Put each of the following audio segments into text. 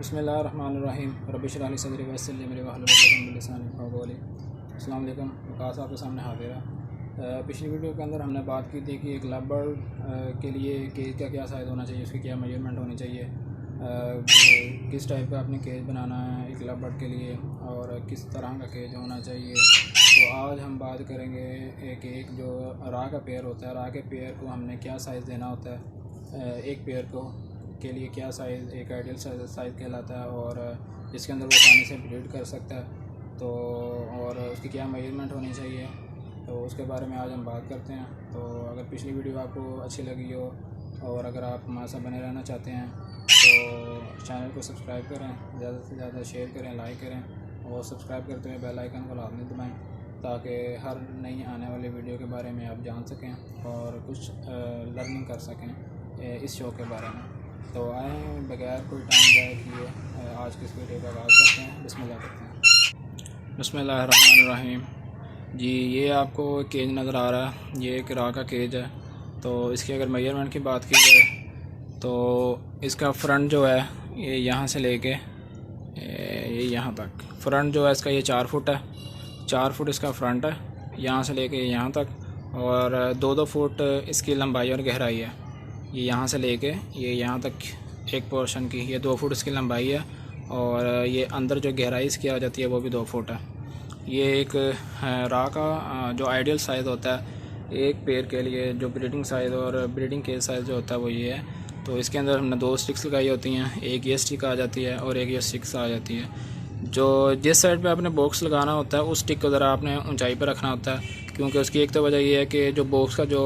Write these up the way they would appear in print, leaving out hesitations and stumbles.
बिस्मिल्लाहिर्रहमानिर्रहीम रब्बि इश्रह ली सदरी वयस्सिर ली अमरी वाहलुल उक़दतम मिन लिसानी यफ़क़हू क़ौली। अस्सलाम वालेकुम। वक़ास आपके सामने हाज़िर है। पिछली वीडियो के अंदर हमने बात की थी कि एक लव बर्ड के लिए केज का क्या साइज़ होना चाहिए, उसकी क्या मेजरमेंट होनी चाहिए, किस टाइप का आपने केज बनाना है एक लव बर्ड के लिए और किस तरह का केज होना चाहिए। तो आज हम बात करेंगे एक जो रा का पेयर होता है, रा के पेयर को हमने क्या साइज़ देना होता है, एक पेयर को के लिए क्या साइज़ एक आइडियल साइज़ कहलाता है और जिसके अंदर वो आसानी से ब्रीड कर सकता है। तो और उसकी क्या मेजरमेंट होनी चाहिए, तो उसके बारे में आज हम बात करते हैं। तो अगर पिछली वीडियो आपको अच्छी लगी हो और अगर आप हमारे साथ बने रहना चाहते हैं तो चैनल को सब्सक्राइब करें, ज़्यादा से ज़्यादा शेयर करें, लाइक करें और सब्सक्राइब करते हुए बेल आइकन को लाजमी दबाएं ताकि हर नई आने वाली वीडियो के बारे में आप जान सकें और कुछ लर्निंग कर सकें इस शो के बारे में। तो आए बगैर कोई टाइम ज़ाया किए आज की इस वीडियो का आगाज़ करते हैं। बिस्मिल्लाह करते हैं। बिस्मिल्लाहिर्रहमानिर्रहीम। जी, ये आपको केज नज़र आ रहा है, ये एक रा का केज है। तो इसकी अगर मेजरमेंट की बात की जाए तो इसका फ्रंट जो है ये यहाँ से लेके ये यहाँ तक फ्रंट जो है इसका ये 4 फुट है, 4 फुट इसका फ्रंट है यहाँ से लेके यहाँ तक और 2-2 फुट इसकी लंबाई और गहराई है। ये यहाँ से लेके ये यहाँ तक एक पोर्शन की ये 2 फुट इसकी लंबाई है और ये अंदर जो गहराई इसकी आ जाती है वो भी 2 फुट है। ये एक रा का जो आइडियल साइज़ होता है एक पेड़ के लिए, जो ब्रीडिंग साइज़ और ब्रीडिंग केज साइज़ जो होता है वो ये है। तो इसके अंदर हमने 2 स्टिक्स लगाई होती हैं, एक ये स्टिक आ जाती है और एक ये स्टिक्स आ जाती है। जो जिस साइड पे आपने बॉक्स लगाना होता है उस स्टिक को ज़रा आपने ऊंचाई पर रखना होता है, क्योंकि उसकी एक तो वजह ये है कि जो बॉक्स का जो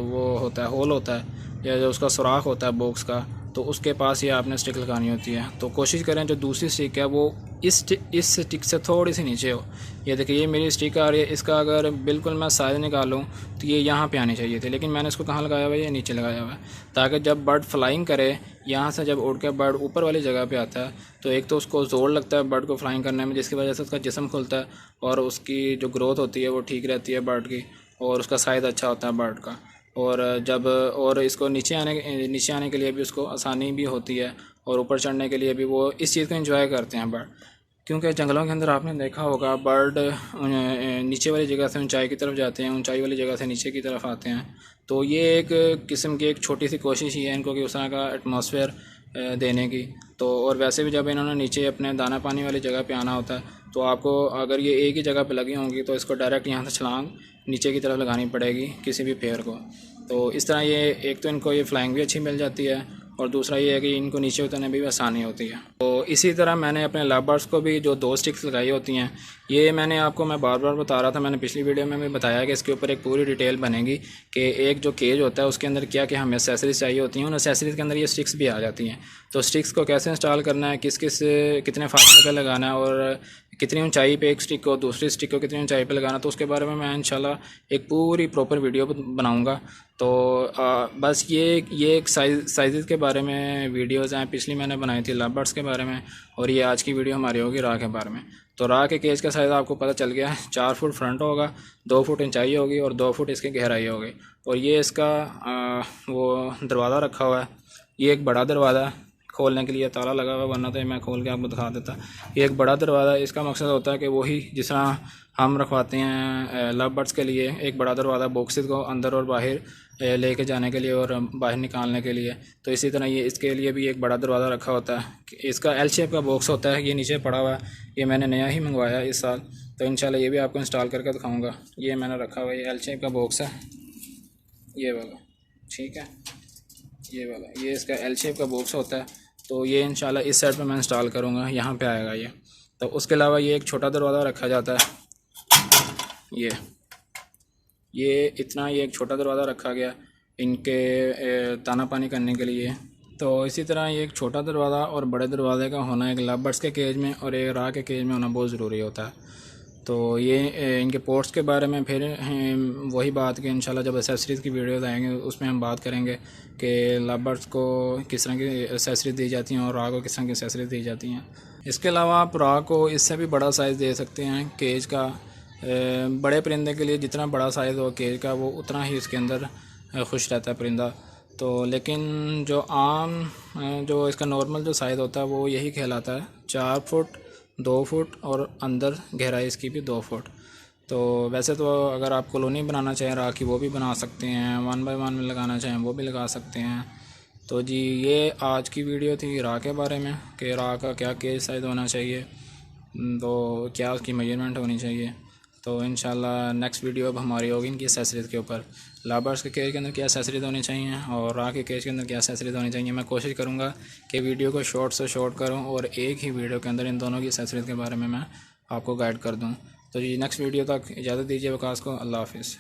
वो होता है होल होता है या जो उसका सुराख होता है बॉक्स का, तो उसके पास ये आपने स्टिक लगानी होती है। तो कोशिश करें जो दूसरी स्टिक है वो इस स्टिक से थोड़ी सी नीचे हो। ये देखिए ये मेरी स्टिक आ रही है, इसका अगर बिल्कुल मैं साइज़ निकालूं तो ये यहाँ पे आनी चाहिए थी, लेकिन मैंने इसको कहाँ लगाया हुआ है, ये नीचे लगाया हुआ है ताकि जब बर्ड फ्लाइंग करे यहाँ से जब उड़ के बर्ड ऊपर वाली जगह पे आता है तो एक तो उसको ज़ोर लगता है बर्ड को फ्लाइंग करने में, जिसकी वजह से उसका जिस्म खुलता है और उसकी जो ग्रोथ होती है वो ठीक रहती है बर्ड की और उसका साइज़ अच्छा होता है बर्ड का। और जब और इसको नीचे आने के लिए भी उसको आसानी भी होती है और ऊपर चढ़ने के लिए भी वो इस चीज़ को एंजॉय करते हैं बर्ड। क्योंकि जंगलों के अंदर आपने देखा होगा बर्ड नीचे वाली जगह से ऊंचाई की तरफ जाते हैं, ऊंचाई वाली जगह से नीचे की तरफ आते हैं। तो ये एक किस्म की एक छोटी सी कोशिश ही है इनको कि उस तरह का एटमॉस्फेयर देने की। तो और वैसे भी जब इन्होंने नीचे अपने दाना पानी वाली जगह पे आना होता है तो आपको अगर ये एक ही जगह पे लगी होंगी तो इसको डायरेक्ट यहाँ से छलांग नीचे की तरफ लगानी पड़ेगी किसी भी पेयर को। तो इस तरह ये एक तो इनको ये फ्लाइंग भी अच्छी मिल जाती है और दूसरा ये है कि इनको नीचे उतरने में भी आसानी होती है। तो इसी तरह मैंने अपने लव बर्ड्स को भी जो 2 स्टिक्स लगाई होती हैं, ये मैंने आपको मैं बार बार बता रहा था, मैंने पिछली वीडियो में भी बताया कि इसके ऊपर एक पूरी डिटेल बनेगी कि एक जो केज होता है उसके अंदर क्या क्या हमें एक्सेसरीज चाहिए होती हैं। उन एक्सेसरीज़ के अंदर ये स्टिक्स भी आ जाती हैं। तो स्टिक्स को कैसे इंस्टॉल करना है, कितने फासले पर लगाना है और कितनी ऊंचाई पे एक स्टिक को दूसरी स्टिक को कितनी ऊंचाई पे लगाना, तो उसके बारे में मैं इंशाल्लाह एक पूरी प्रॉपर वीडियो बनाऊंगा। तो बस ये एक साइज़ के बारे में वीडियोज़ हैं। पिछली मैंने बनाई थी लव बर्ड्स के बारे में और ये आज की वीडियो हमारी होगी रा के बारे में। तो रा के केज का साइज़ आपको पता चल गया है, 4 फुट फ्रंट होगा, 2 फुट ऊंचाई होगी और 2 फुट इसकी गहराई होगी। और ये इसका वो दरवाज़ा रखा हुआ है, ये एक बड़ा दरवाज़ा है, खोलने के लिए ताला लगा हुआ, वरना तो मैं खोल के आपको दिखा देता। ये एक बड़ा दरवाज़ा है, इसका मकसद होता है कि वही जिस तरह हम रखवाते हैं लव बर्ड्स के लिए एक बड़ा दरवाज़ा बॉक्सेस को अंदर और बाहर लेके जाने के लिए और बाहर निकालने के लिए, तो इसी तरह ये इसके लिए भी एक बड़ा दरवाज़ा रखा होता है। इसका एल शेप का बॉक्स होता है, ये नीचे पड़ा हुआ है, ये मैंने नया ही मंगवाया इस साल। तो इंशाल्लाह ये भी आपको इंस्टॉल करके दिखाऊँगा। ये मैंने रखा हुआ है, ये एल शेप का बॉक्स है ये वाला, ठीक है, ये वाला ये इसका एल शेप का बॉक्स होता है। तो ये इंशाल्लाह इस साइड पे मैं इंस्टॉल करूँगा, यहाँ पे आएगा ये। तो उसके अलावा ये एक छोटा दरवाज़ा रखा जाता है, ये इतना ये एक छोटा दरवाज़ा रखा गया इनके दाना पानी करने के लिए। तो इसी तरह ये एक छोटा दरवाज़ा और बड़े दरवाज़े का होना एक लव बर्ड्स के केज में और एक रा के केज में होना बहुत ज़रूरी होता है। तो ये इनके पोर्ट्स के बारे में फिर वही बात कि इंशाल्लाह जब एक्सेसरीज़ की वीडियोस आएंगे उसमें हम बात करेंगे कि लव बर्ड्स को किस तरह की एक्सेसरीज दी जाती हैं और रा को किस तरह की एक्सेसरीज दी जाती हैं। इसके अलावा आप रा को इससे भी बड़ा साइज़ दे सकते हैं केज का। बड़े परिंदे के लिए जितना बड़ा साइज़ हो केज का वो उतना ही इसके अंदर खुश रहता है परिंदा। तो लेकिन जो आम जो इसका नॉर्मल जो साइज़ होता है वो यही कहलाता है 4 फुट 2 फुट और अंदर गहराई इसकी भी 2 फुट। तो वैसे तो अगर आप कॉलोनी बनाना चाहें राह की वो भी बना सकते हैं, 1 बाय 1 में लगाना चाहें वो भी लगा सकते हैं। तो जी ये आज की वीडियो थी राह के बारे में कि राह का क्या केज साइज़ होना चाहिए, तो क्या उसकी मेजरमेंट होनी चाहिए। तो इंशाल्लाह नेक्स्ट वीडियो अब हमारी होगी इनकी एसेसरीज़ के ऊपर, लाबर्स के केज के अंदर क्या एसेसरीज़ होनी चाहिए और राह के केज के अंदर क्या एसेसरीज़ होनी चाहिए। मैं कोशिश करूँगा कि वीडियो को शॉर्ट से शॉर्ट करूँ और एक ही वीडियो के अंदर इन दोनों की एसेसरीज़ के बारे में मैं आपको गाइड कर दूँ। तो जी नेक्स्ट वीडियो तक इजाज़त दीजिए वकास को। अल्लाह हाफ़िज़।